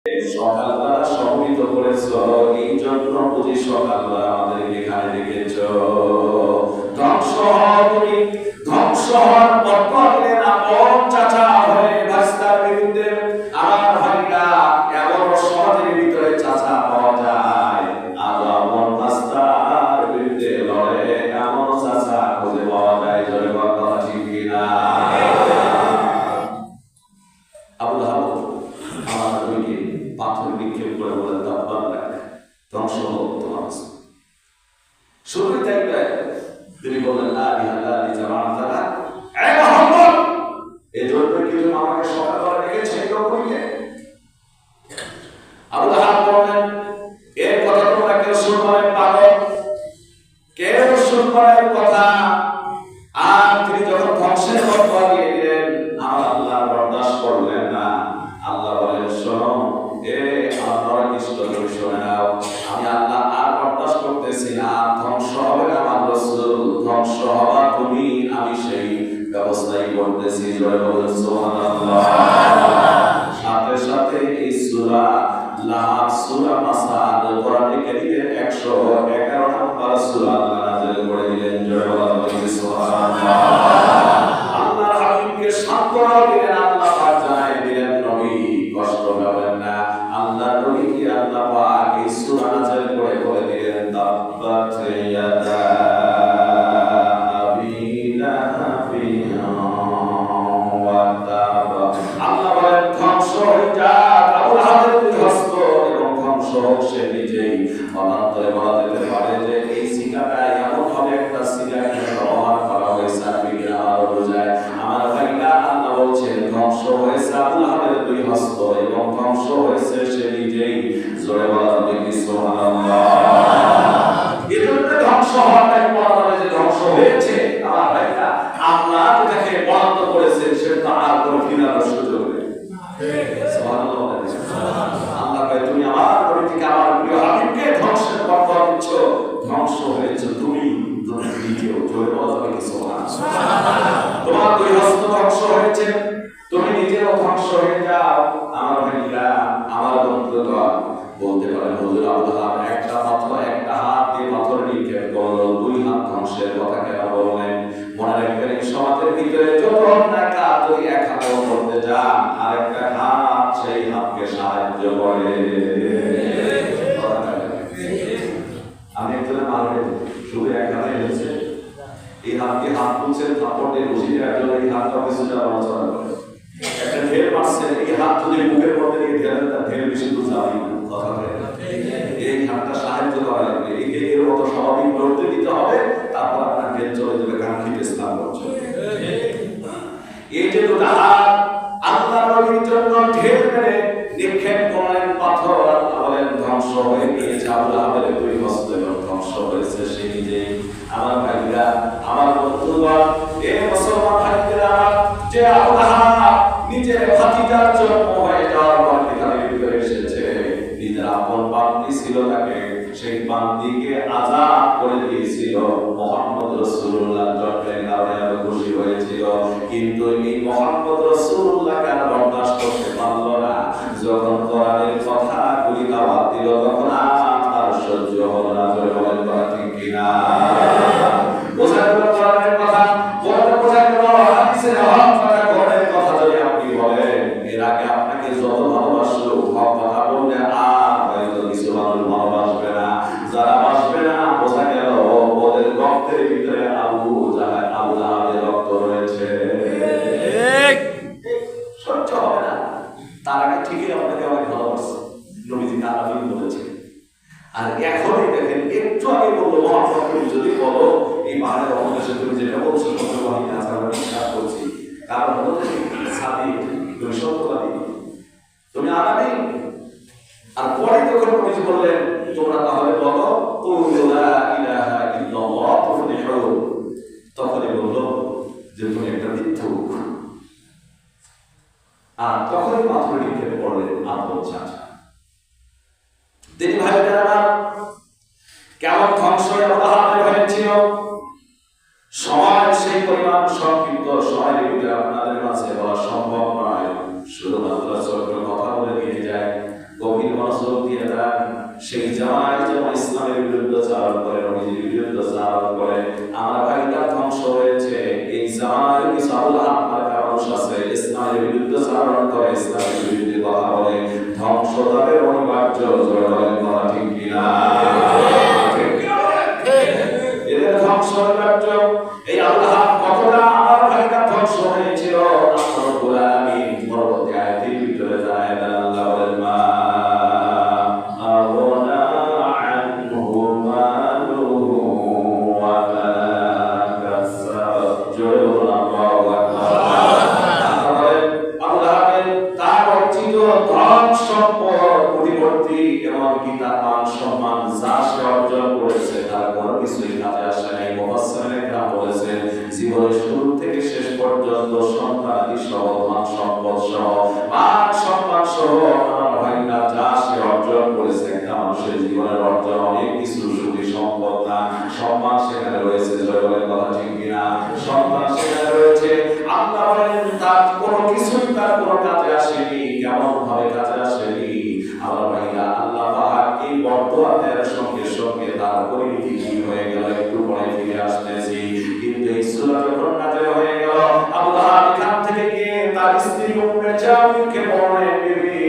সকালবেলা সমবেত করেছ, এই জন্য বুঝি সকালবেলা আমাদের এখানে রেখেছ। ধ্বংস হও তুমি, ধ্বংস হওয়ার পর দিলেন আপন চাচা হয়ে রাস্তার বিরুদ্ধে। আমার ভাইরা, এমন সমাজের ভিতরে চাচা পাওয়া যায়, আজ আপন রাস্তার বিরুদ্ধে লড়ে এমন চাচা খুঁজে পাওয়া যায়। জোরে কথা ঠিক কিনা? আবু লাহাব আমার নবীকে পাথর নিক্ষেপ করে বলে তাব্বাত লাক, ধ্বংস হোক তোমার। শুরুই থাকবে তিনি বললেন লা ইলাহা ইল্লাল্লাহ, এ মুহাম্মদ, এই জন্য কি তুমি আমাকে সকালবেলা রেখেছো এই লোককে? আবু লাহাব বললেন, এর কথা তোমরা কেউ শুনবে পাগল, কেউ শুনবে কথা। আর তিনি যখন ধ্বংসের কথা দিয়ে দিলেন, আমার আল্লাহ বরদাস্ত করলেন না। আল্লাহ বলেন, শোনো এ আমার নিষ্ঠ শোনে নাও, আমি আল্লাহ আর বরদাস্ত করতেছি না। ধ্বংস হবে আমার রাসূল, ধ্বংস হবা তুমি, আমি সেই ব্যবস্থাই করতেছি। জয় বলেন সুবহানাল্লাহ। সাথে সাথে এই সূরা লাহাব, সূরা মাসাদ, কোরআনে কারীমের 111 নম্বর সূরা আল্লাহ নাযিল করে দিলেন। জয় বলেন সুবহানাল্লাহ। আল্লাহর হাবিবকে সান্ত্বনা দিলেন, আল্লাহ পাক জানাই দিলেন, নবী কষ্ট পাবেন না। আল্লাহর নবীকে আল্লাহ পাক এই সূরা নাযিল করে বলে দিলেন, তাব্বাত ইয়াদা আবি লাহাবিন ওয়া তাব। আল্লাহ বলেন, ধ্বংস হয়ে যাক আবু লাহাবের দুই হস্ত, এবং ধ্বংস হোক সে নিজেই। অনন্তরে বলা যেতে পারে যে এই সিগাটা এমন হবে একটা সিগা ব্যবহার করা হয়েছে আরবিরা আরো বোঝায়। আমার ভাইরা, আল্লাহ বলছেন ধ্বংস হয়েছে আবু লাহাবের দুই হস্ত, এবং ধ্বংস হয়েছে সে নিজেই। জোরে বলা যাবে কি সুবহানাল্লাহ। এজন্য ধ্বংস হওয়াটাই বলা যাবে যে ধ্বংস হয়েছে। আমার ভাইরা, আল্লাহ যাকে বরাদ্দ করেছেন সে তো আর কোনো ফিরানোর সুযোগ নেই। সুবহানাল্লাহ। আল্লাহ কয়, তুমি আমার নবীকে, আমার প্রিয় হাবিবকে ধ্বংসের বরদা দিচ্ছ, ধ্বংস হয়েছে তুমি, তুমি নিজেও। জোরে বলা যাবে কি সুবহানাল্লাহ। তোমার দুই হস্ত ধ্বংস হয়েছে, তুমি নিজেও ধ্বংস হয়ে যাও। আমার ভাইরা, আমার বন্ধুগণ, বলতে পারেন হুজুর আবু লাহাব একটা পাথর, একটা হাত দিয়ে পাথর নিক্ষেপ করলো, দুই হাত ধ্বংসের কথা কেন বললেন? মনে রাখবেন, এই সমাজের ভিতরে যত অন্যায় কাজ যদি এক হাতেও করতে যান, আর একটা হাত সেই হাতকে সাহায্য করে। আমি একজনের মারবে শুধু এক হাতে হয়েছে, এই হাতকে হাত তুলছেন, থাপড় দিয়ে বসিয়ে একজন এই হাতটা কিছুটা নড়াচড়া করে। একটা ঢের মারছেন, এই হাত যদি বুকের মধ্যে নিয়ে ঢেলেন, তার ঢের বেশি দূর যাবেই না। কথা বলে এই হাতটা সাহায্য করা লাগবে, এর মতো স্বাভাবিক লড়তে দিতে হবে, তারপর আপনার ঢের চলে যাবে কাঙ্ক্ষিত স্থান পর্যন্ত। এই যে দুটো হাত আল্লাহর নবীর জন্য ঢের মেরে নিক্ষেপ করলেন পাথর, আল্লাহ বলেন ধ্বংস হয়ে গিয়েছে আবু লাহাবের দুই হস্ত, এবং ধ্বংস হয়েছে সে নিজেই। আমার ভাইরা, আমার বন্ধুগণ, এই মুসলমান ভাইরা আমার, যে আবু লাহাব নিজের ভাতিজার জন্ম হয়ে যাওয়ার পর এখানে ভিতরে এসেছে, নিজের আপন বান্দি ছিল, তাকে সেই বান্দিকে আযাদ করে দিয়েছিল। মুহাম্মদ রাসূলুল্লাহ জন্মের কারণে এত খুশি হয়েছিল, কিন্তু এই মুহাম্মদ রাসূলুল্লাহকে আর বরদাস্ত করতে পারল না। যখন কোরআনের কথাগুলি দাওয়াত দিল, তখন আর সহ্য হলো না। জোরে বলেন কথা ঠিক কিনা? বোঝা গেল কোরআনের কথা, বোঝা গেল হাদিসের হক কথা। কোরআনের কথা যদি আপনি বলেন, এর আগে আপনাকে যত ভালোবাসলো, হক কথা বললে আর হয়তো কিছু মানুষ ভালোবাসবে না। যারা বাসবে না, বোঝা গেল ওদের রক্তের ভিতরে আবু লাহাবের রক্ত রয়েছে। সহ্য হবে না। তার আগে ঠিকই আপনাকে অনেক ভালোবাসছে, নবীজি আমিন বলেছে। আর এখনই দেখেন, একটু আগে বললো মহাপ্রভু যদি বলো এই বাহারের অবদেশে তুমি যেটা বলছো সত্যবাদী না, আমরা বিশ্বাস করছি, কারণ হলো সাথী তুমি সত্যবাদী, তুমি আগামী। আর পরে যখন নবীজি বললেন তোমরা তাহলে বলো লা ইলাহা ইল্লাল্লাহ তুফলিহু, তখনই বললো যে তুমি একটা মিথ্যুক। আর তখনই পাথর নিক্ষেপ করলেন আপন চাচা। তিনি ভাইদের আমার কেমন ধ্বংস হয়েছিল, সময় সেই পরিমাণ সংক্ষিপ্ত সময়ের ভিতরে আপনাদের মাঝে বলা সম্ভব নয়। শুধুমাত্র ছোট কথা বলে দিয়ে যায়। সেই জামানায় যেমন ইসলামের বিরুদ্ধাচারণ করে, নবীজির বিরুদ্ধাচারণ করে, আমার ভাইটা ধ্বংস হয়েছে। এই জামানায় কিছু আবুল আহাব মার্কার মানুষ আছে, ইসলামের বিরুদ্ধাচারণ করে, ইসলামের বিরুদ্ধে কথা বলে, ধ্বংস তাদের অনিবার্য। জোরে বলেন কথা ঠিক কিনা? এদের ধ্বংস অনিবার্য। এই আবুল আহাব কতটা আমার ভাইটা ধ্বংস হয়েছিল, আল্লাহ রাব্বুল আলামিন পরবর্তী আয়াতের ভিতরে জানায় দেন। আল্লাহ বলেন মা জীবনের শুরু থেকে শেষ পর্যন্ত সন্তানাদি সহ মান সম্পদ সহ মান সম্মান সহ আমার ভাইরা যা সে অর্জন করেছে, একটা মানুষের জীবনের অর্জন অনেক কিছু, শুধু সম্পদ না, সম্মান সেখানে রয়েছে। জয়বলের কথা ঠিক কিনা? সম্মান সেখানে রয়েছে। আল্লাহ বলেন তার কোনো কিছুই তার কোনো কাজে আসেনি। কেমন ভাবে কাজে আসেনি? আমার ভাইরা আল্লাহ পাক এই বর্তমানের সঙ্গে সঙ্গে তার পরিণতি কি হয়ে গেল একটু পরে ফিরে আসতেছি। কিন্তু এই সূরা যখন নাযিল হয়ে গেল, আবু লাহাব এখান থেকে গিয়ে তার স্ত্রী উম্মে জামিলকে বলেন, বিবি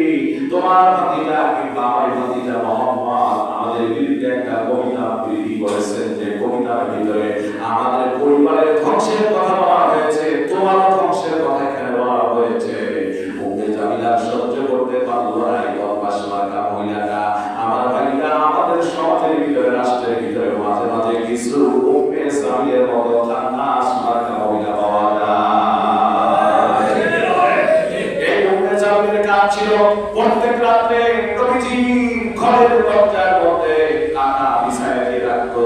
তোমার ভাতিজা কিংবা আমার ভাতিজা মুহাম্মদ আমাদের বিরুদ্ধে একটা কবিতা আবৃত্তি করেছেন, যে কবিতার ভিতরে আমাদের পরিবারের ধ্বংসের কথা বলা হয়েছে, তোমার ধ্বংসের কথা এখানে বলা হয়েছে। উম্মে জামিলা সহ্য করতে পারল না। এই বদমাশ মার্কা মহিলাটা আমার ভাইরা আমাদের সমাজের ভিতরে, রাষ্ট্রের ভিতরে মাঝে মাঝে কিছু উম্মে জামিলের মতো খান্নাস মার্কা মহিলা পাওয়া যায়। এই উম্মে জামিলের কাজ ছিল প্রত্যেক রাতে নবীজি ঘরের দরজার মধ্যে কাঁটা বিছায় দিয়ে রাখতো,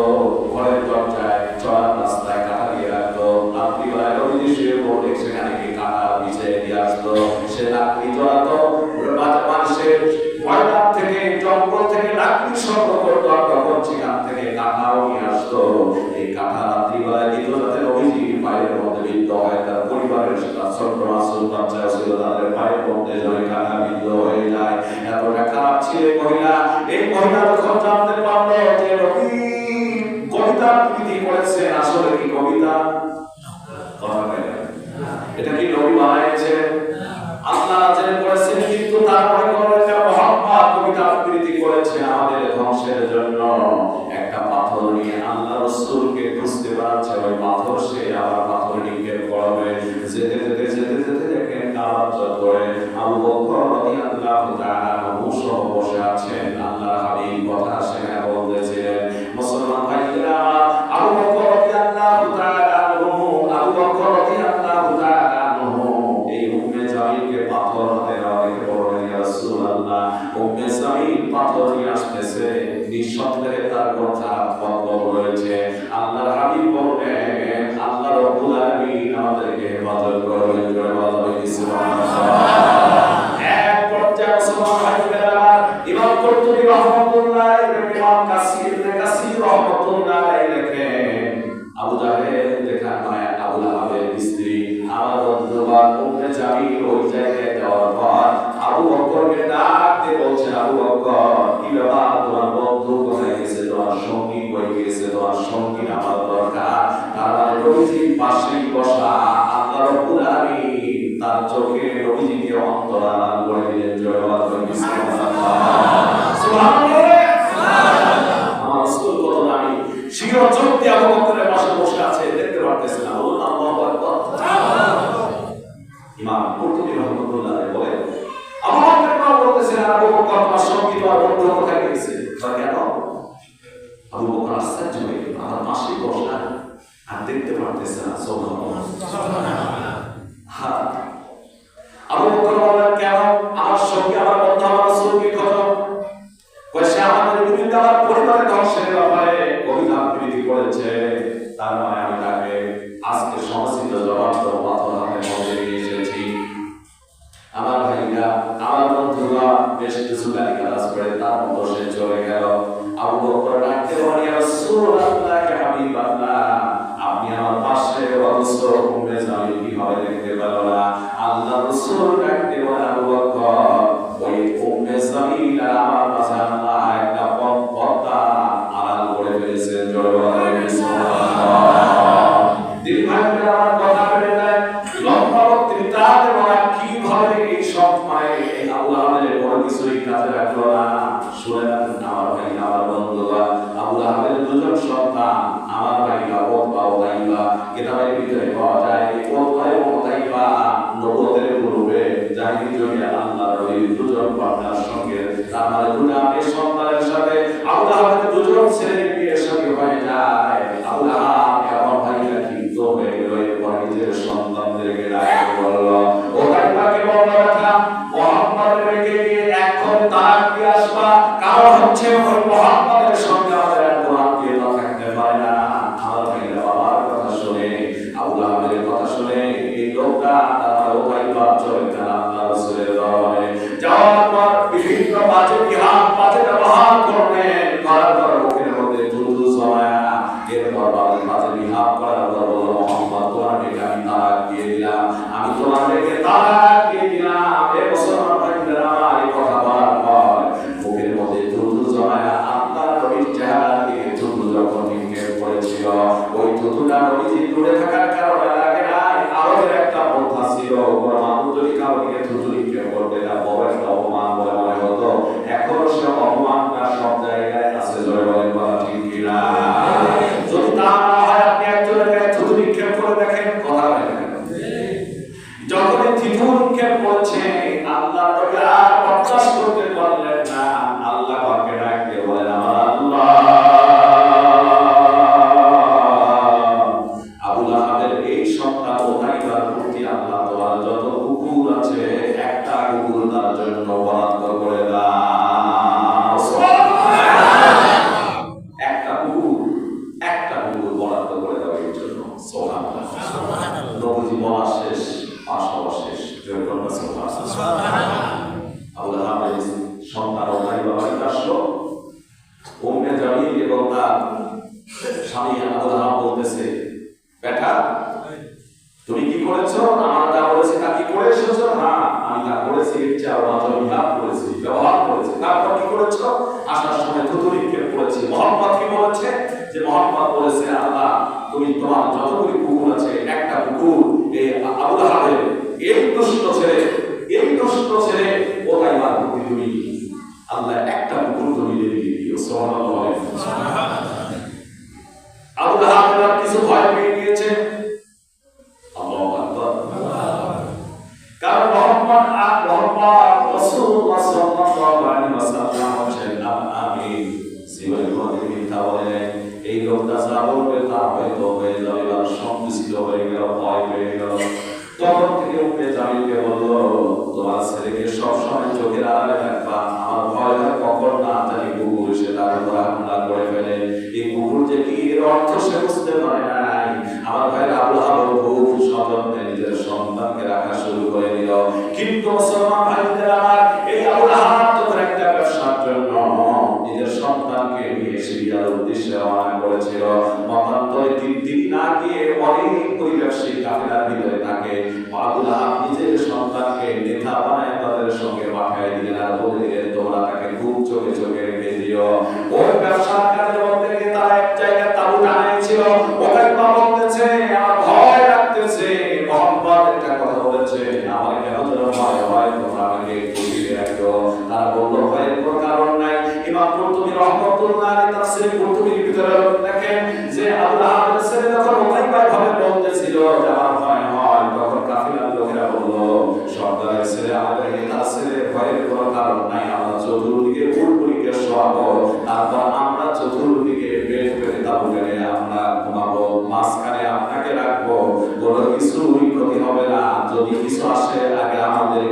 ঘরের দরজায় চলার রাস্তায় কাঁটা দিয়ে রাখতো। রাত্রিবেলায় নবীজি শুয়ে পড়লে সেখানে গিয়ে কাঁটা বিছায় দিয়ে আসতো। সে লাকড়ি জ্বলাতো, মানুষের ময়দান থেকে জঙ্গল থেকে লাকড়ি সংগ্রহ করতো, তখন সেখান থেকে কাঁঠাও নিয়ে আসতো। এই কাঁঠা রাত্রিবেলায় দিত যাতে নবীজির পায়ের মধ্যে বিদ্ধ হয়, তার পরিবারের সাথে ছোট্ট মাসুম বাচ্চা ছিল তাদের পায়ের মধ্যে জয় কাঁঠা বিদ্ধ হয়ে যায়। এতটা খারাপ ছিল মহিলা। এই মহিলা যখন জানতে পারলো যে নবী কবিতা আবৃত্তি করেছেন, আসলে কি কবিতা? কথা বলে এটা কি নবী বানাইছে? আল্লাহ নাযিল করেছেন, কিন্তু তারপরে কোরআনে মুহাম্মদ কবিতা আবৃত্তি করেছে আমাদের ধ্বংসের জন্য। একটা পাথর নিয়ে আল্লাহ রাসূলকে খুঁজতে পারছে, ওই পাথর সে আবার পাথর নিক্ষেপ করবে। যেতে যেতে যেতে যেতে দেখেন কাবা চত্বরে আবু বকর রাদিয়াল্লাহু তাআলা সহ বসে আছেন। আল্লাহর হাবিব কথা সেখানে বলতেছিলেন। মুসলমান ভাইরা, আবু বকর রাদিয়াল্লাহু তাআলা আবু বকর রাদিয়াল্লাহু তাআলা এই উম্মে জামিলকে পাথর হাতে রেখে বললেন, ইয়া রাসূলুল্লাহ, উম্মে জামিল পাথর নিয়ে আসতেছে, নিঃসন্দেহে তার কথা মতলব রয়েছে। আল্লাহর হাবিব বললেন, আল্লাহ রাব্বুল আলামিন আমাদেরকে হেফাজত করবেন। জোরে বলা যাবে কি সুবহানাল্লাহ। এক পর্যায়ে মুসলমান ভাইরা, ইমাম কুরতুবী রাহমাতুল্লাহ আলাইহি, ইমাম কাসির রাহমাতুল্লাহ আলাইহি লেখেন, আবু জাহেল দেখা মায়া আবু লাহাবের স্ত্রী আমার বন্ধুবান উম্মে জামিল ওই জায়গায় যাওয়ার পর আবু বকরকে ডাক দিয়ে বলছেন, আবু বকর কি ব্যাপার, তোমার বন্ধু কোথায় গেছে, তোমার সঙ্গী কই গেছে, তোমার সঙ্গী আমার দরকার। তার মানে নবীজির পাশেই বসা আল্লাহ রাব্বুল আলামিন তার চোখে নবীজিকে অন্তরাল করে দিলেন। জয় আল্লাহ, সুবহানাল্লাহ। আমার রাসূল কত দামি, শির চোখ দিয়ে আবু বকরের পাশে বসে আছে, দেখতে পারতেছে না। বলুন আল্লাহু আকবার। ইমাম কুরতুবী রাহমাতুল্লাহ আলাইহি বলেন, আবু বকর বলতেছেন, আবু বকর তোমার সঙ্গী তোমার বন্ধু কোথায় গেছে? কেন? আবু বকর আশ্চর্য হয়ে গেল, আমার পাশে বসা আর দেখতে পারতেছে না। সুবহানাল্লাহ। হ্যাঁ, আবু বকর বললেন, কেন? আমার সঙ্গী আমার বন্ধু আমার রাসূলকে খোঁজো। সে আমাদের বিরুদ্ধে আমার পরিবারের ধ্বংসের ব্যাপারে কবিতা আবৃত্তি করেছে, তার মানে আমি তাকে আজকে সমস্ত জবাব তো পাথর হাতে মধ্যে নিয়ে এসেছি। আমার ভাইরা, আমার বন্ধুরা বেশ কিছু গালিগালাজ করে তার মতো সে চলে গেল। আবু বকর ডাকতে বলে, ইয়া রাসূলুল্লাহ, ইয়া হাবিবাল্লাহ, আপনি আমার পাশে অবস্থ উম্মে জামিল কিভাবে দেখতে পেল না? আল্লাহ রাসূল ডাকতে বলে, আবু বকর, ওই উম্মে জামিল আর আমার মাঝে আল্লাহ একটা কিছুই কাজে রাখলো না। শুনেন আমার ভাই, আমার বন্ধুরা, আবু লাহাবের দুজন সন্তান, আমার ভাইরা ওতবা ও উতাইবা, কিতাবের ভিতরে পাওয়া যায় ওতবা এবং উতাইবা নবুয়তের পূর্বে জাহিলি যুগে আল্লাহর নবীর দুজন কন্যার সঙ্গে, তার মানে দুটা মেয়ে সন্তানের সাথে আবু লাহাবের দুজন ছেলের বিয়ের সঙ্গে হয়ে যায়। আবু লাহাব আমার ভাইরা কিন্তু হয়ে গেল। এরপর নিজের সন্তানদেরকে ডাকে বলল, উতাইবাকে বলল দেখা মুহাম্মাদের কে এখন তার কি আসবা, কারণ হচ্ছে ওই মুহাম্মাদের সঙ্গে আমাদের কোরআন দিয়ে না থাকতে পারে না। আমার ভাইরা বাবার কথা শুনে, আবু লাহাবের কথা শুনে এই লোকটা তার উতাইবা চলে গেল আল্লাহর রাসূলের দরবারে। যাওয়ার পর বিভিন্ন বাজে বিহার বাজে ব্যবহার করলেন, করার পর মুখের মধ্যে দুধ জমায়া, এরপর বাজে বিহার করার পর বলল, মুহাম্মদ তোমার মেয়েকে আমি তালাক দিয়ে দিলাম, আমি তোমার মেয়েকে তালাক দিয়ে দিলাম। এ মুসলমান ভাইরা আমার এই কথা বলার পর মুখের মধ্যে দুধ জমায়া আল্লাহর নবীর চেহারা দিয়ে দুধ যখন নিক্ষেপ করেছিল, ওই দুধটা নবীজি দূরে থাকার কারণে লাগে নাই। আরবের একটা প্রথা ছিল, কোনো মানুষ যদি কাউকে দুধ নিক্ষেপ করবে না বড় একটা অপমান বলে মনে হতো। এখন সে অপমানটা সব জায়গায় আছে, জয় বলেন বলা ঠিক কিনা? যদি তা না হয় আপনি একজনের গায়ে থুতু নিক্ষেপ করে দেখেন, কথা বলেন যখন থুতু নিক্ষেপ করছে আল্লাহ নবী আর বরদাস্ত করতে পারলেন না। আল্লাহ পাকে ডাক দিয়ে বলেন, আমার আল্লাহ আবু লাহাবের এই সন্তান উতাইবার প্রতি আল্লাহ তোমার যত কুকুর আছে একটা কুকুর তার জন্য বরাদ্দ করে দাও। একটা কুকুর বরাদ্দ করে দাও এর জন্য। সুবহানাল্লাহ। নবীজি বলা শেষ, পাশাও শেষ, যেরকম সুবহানাল্লাহ। আবু লাহাবের সন্তান উতাইবা বাড়িতে আসলো। উম্মে জামিল এবং তার স্বামী আবু লাহাব বলতেছে, বেটা তুমি কি করেছো? আমরা যা বলেছি তা কি করে এসেছো? হ্যাঁ আমি তা করেছি, ইচ্ছা বাজবিহাত করেছি, ব্যবহার করেছি। তারপর কি করেছো? আসার সময় থুতু নিক্ষেপ করেছি। মুহাম্মদ কি বলেছে? যে মুহাম্মদ বলেছে, আল্লাহ তুমি তোমার যতগুলি কুকুর আছে একটা কুকুর এই আবু লাহাবের এই দুষ্ট ছেলে উতাইবার প্রতি তুমি আল্লাহ একটা কুকুর তুমি দিয়ে দিও। সুবহানাল্লাহ। আবু লাহাব কিছু ভয় পেয়ে গিয়েছে। আল্লাহু আকবার। কারণ মুহাম্মদ রাসূলুল্লাহ সাল্লাল্লাহু আলাইহি ওয়াসাল্লাম হচ্ছেন আমিন। জীবনে কোনদিন মিথ্যা বলে নাই। এই লোকটা যা বলবে তা হয়তো হয়ে যাবে, আর সংকুচিত হয়ে গেল, ভয় পেয়ে গেল। তখন থেকে উম্মে জামিলকে বলল, তোমার ছেলেকে সবসময় চোখের আড়ালে রাখবা। আমার ভয় হয় কখন না জানি কুকুর সে তার উপর হামলা করে ফেলে। এই কুকুর যে কি এর অর্থ সে বুঝতে পারে নাই। আমার ভাইরা আবু লাহাব খুব সযত্নে নিজের সন্তানকে রাখা শুরু করে দিল। কিন্তু মুসলমান ভাইদের আমার, এই আবু লাহাব যখন একটা ব্যবসার জন্য নিজের সন্তানকে নিয়ে সিরিয়ার উদ্দেশ্যে রওনা করেছিল, মতান্তরে 3 দিন না গিয়ে অনেক ওই ব্যবসায়ী কাফেলার ভিতরে থাকে। আবু লাহাব নিজের সন্তানকে নেতা বানায় তাদের সঙ্গে পাঠিয়ে দিলেন, আর বললেন তোমরা তাকে খুব চোখে চোখে রেখে দিও। ওই ব্যবসার কাজের মধ্যে তারা এক জায়গায় তাবু টানিয়েছিল। ওটাই বলতেছে আমার ভয় লাগতেছে। মুহাম্মদ একটা কথা বলেছে, আমার কেন যেন ভয় হয়, তোমরা আমাকে একটু ফিরে রাখো। তারা বলল ভয়ের কোনো কারণ নাই। ইমাম কুরতুবী রাহমাতুল্লাহ আলাইহি তাফসীর কুরতুবীর ভিতরে দেখেন যে আবু লাহাবের ছেলে যখন উতাইবা ভাবে বলতেছিল যে আমার ভয় হয়, তখন কাফিলার লোকেরা বলল, সর্দারের ছেলে আমাদের নেতার ছেলে, ভয়ের কোনো কারণ নাই। আমরা চতুর্দিকে উল্টোদিকে শোয়াবো, তারপর আমরা চতুর্দিকে বের করে তাবু টেনে আমরা ঘুমাবো, মাঝখানে আপনাকে রাখবো, কোনো কিছুই ক্ষতি হবে না। যদি কিছু আসে আগে আমাদের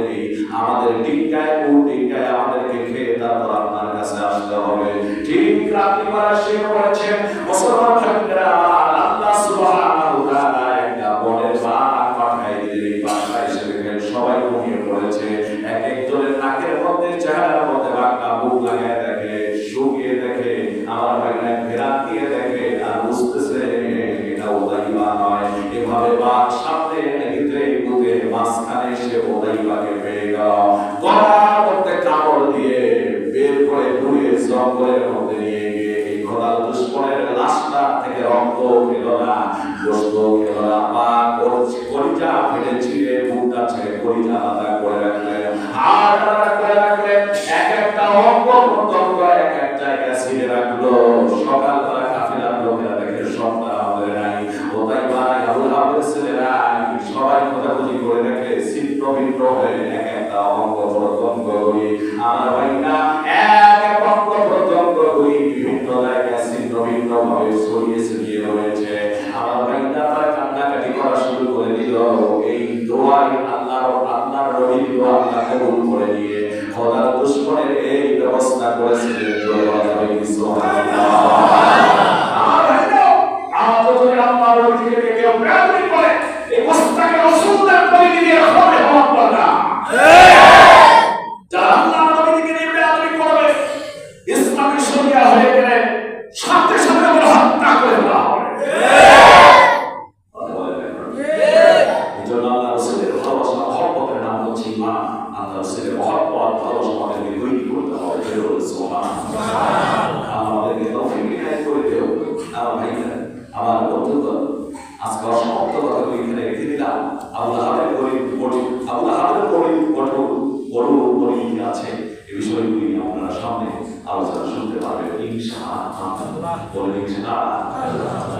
টিকায় আমাদেরকে খেয়ে তারপর আপনার কাছে আসতে হবে। ঠিক রাত্রি বেলা সে বলেছেন, মুসলমান ভাইরা আল্লাহ সুবহানাহু ওয়া তাআলা একটা বনের বাঘ পাঠাই দিলেন। এই বাঘটা এসে দেখেন সবাই ঘুমিয়ে পড়েছে। এক একজনের নাকের মধ্যে চেহারার মধ্যে বাঘটা মুখ লাগায় দেখে, শুকিয়ে দেখে, আমার ভাইরা ঘেরান দিয়ে দেখে, আর বুঝতেছে এটা উতাইবা নয়। এভাবে বাঘ সামনে এগিয়ে এগোতে মাঝখানে এসে উতাইবাকে পেয়ে গেল। গলার মধ্যে কামড় দিয়ে বের করে ঘুরিয়ে জঙ্গলের মধ্যে নিয়ে গিয়ে এই ঘোড়ার দুশ্মনের লাশটা থেকে রক্ত খেল না, গোশত খেল না, পা কলিজা ফেটে ছিঁড়ে মুখটা ছেড়ে কলিজা আলাদা করে রাখলেন, আর আলাদা করে রাখলেন। হবে এক একটা অঙ্গ প্রত্যঙ্গ করি আমার ভাইরা এক এক অঙ্গ প্রত্যঙ্গ করি বিভিন্ন জায়গায় ছিন্ন ভিন্ন ভাবে ছড়িয়ে ছিটিয়ে রয়েছে আমার ভাইরা তারা কান্নাকাটি করা শুরু করে দিল এই দোয়াই আল্লাহর নবীর দোয়া আল্লাহ কবুল করে নিয়ে খোদার দুশমনের এই ব্যবস্থা করেছিলেন দোয়া যাবে কি সুবহানাল্লাহ আমার ভাইরা আমাদের যদি আল্লাহর নবীকে কেউ বেয়াদবি করে এই মুস্তাকে রাসূলদের পরিধি দিয়ে হবে হওয়ার কথা যারা আল্লাহর নবীকে নিয়ে বেয়াদবি করবে ইসলামী শরিয়া হয়ে গেলে সাথে সাথে ওদের হত্যা করে দেওয়া হবে এইজন্য আল্লাহ রাসূলের ভালোবাসা মহব্বতের নাম হচ্ছে ঈমান আল্লাহ রাসূলের মহব্বত ভালোবাসা আমাদেরকে তৈরি করতে হবে সুবহানাল্লাহ আমাদেরকে তৌফিক ইনায়াত করে দিও আমার ভাইরা আমার বন্ধুগণ আজকে অসমাপ্ত কথাগুলি এখানে রেখে দিলাম আল্লাহর পরিধি আছে এই বিষয়গুলি আপনারা সামনে আলোচনা শুনতে পারবেন ইনশাআল্লাহ বলেন ইনশাআল্লাহ